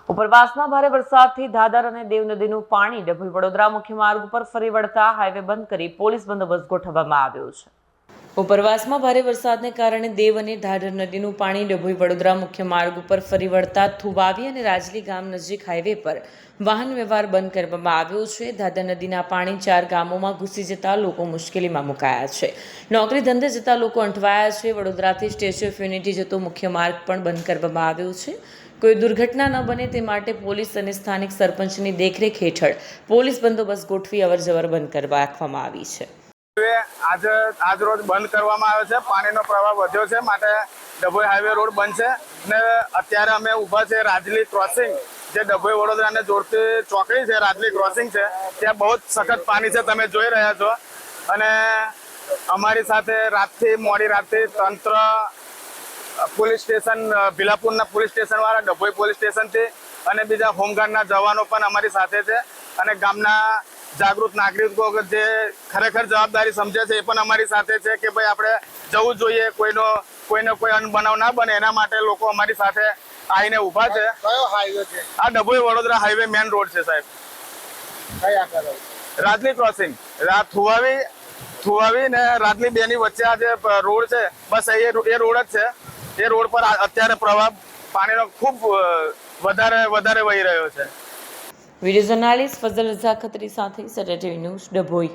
ઉપરવાસમાં ભારે વરસાદથી ધાદર અને દેવ નદીનું પાણી ડભોઈ વડોદરા મુખ્ય માર્ગ ઉપર ફરી વળતા હાઈવે બંધ કરી પોલીસ બંદોબસ્ત ગોઠવવામાં આવ્યો છે। ઉપરવાસમાં ભારે વરસાદને કારણે દેવ અને ધાદર નદીનું પાણી ડભોઈ વડોદરા મુખ્ય માર્ગ ઉપર ફરી વળતા થુવાવી અને રાજલી ગામ નજીક હાઈવે પર વાહન વ્યવહાર બંધ કરવામાં આવ્યો છે। ધાદર નદીના પાણી 4 ગામોમાં ઘૂસી જતા લોકો મુશ્કેલીમાં મુકાયા છે। નોકરી ધંધે જતા લોકો અંટવાયા છે। વડોદરાથી સ્ટેચ્યુ ઓફ યુનિટી જતો મુખ્ય માર્ગ પણ બંધ કરવામાં આવ્યો છે। કોઈ દુર્ઘટના ન બને તે માટે પોલીસ અને સ્થાનિક સરપંચની દેખરેખ હેઠળ પોલીસ બંદોબસ્ત ગોઠવી અવરજવર બંધ કરવા રાખવામાં આવી છે। આજ રોજ બંધ કરવામાં આવ્યો છે। પાણીનો પ્રવાહ વધ્યો છે માટે ડભોઈ હાઈવે રોડ બંધ છે ને અત્યારે અમે ઊભા છે રાજલી ક્રોસિંગ, જે ડભોઈ વડોદરાને જોડતી ચોકડી છે, રાજલી ક્રોસિંગ છે, ત્યાં બહુ જ સખત પાણી છે, તમે જોઈ રહ્યા છો। અને અમારી સાથે મોડી રાતથી તંત્ર, પોલીસ સ્ટેશન, ભીલાપુરના પોલીસ સ્ટેશન વાળા, ડભોઈ પોલીસ સ્ટેશનથી અને બીજા હોમગાર્ડના જવાનો પણ અમારી સાથે છે અને ગામના જાગૃત નાગરિકો જે ખરેખર જવાબદારી સમજે છે એ પણ અમારી સાથે છે કે ભાઈ આપણે જવું જોઈએ, કોઈને કોઈ અનબનાવ ના બને એના માટે લોકો અમારી સાથે આવીને ઊભા છે। કયો હાઈવે છે? આ Dabhoi Vadodara highway main road છે સાહેબ, કયા કરો? રાજલી ક્રોસિંગ, થુવાવી ને રાજલી બેની વચ્ચે આ જે રોડ છે, બસ એ રોડ જ છે। એ રોડ પર અત્યારે પ્રવાહ પાણીનો ખૂબ વધારે વહી રહ્યો છે। વિડીયો જર્નાલિસ્ટ ફઝલ રઝા ખત્રી સાથે સરેટી ન્યૂઝ ડભોઈ।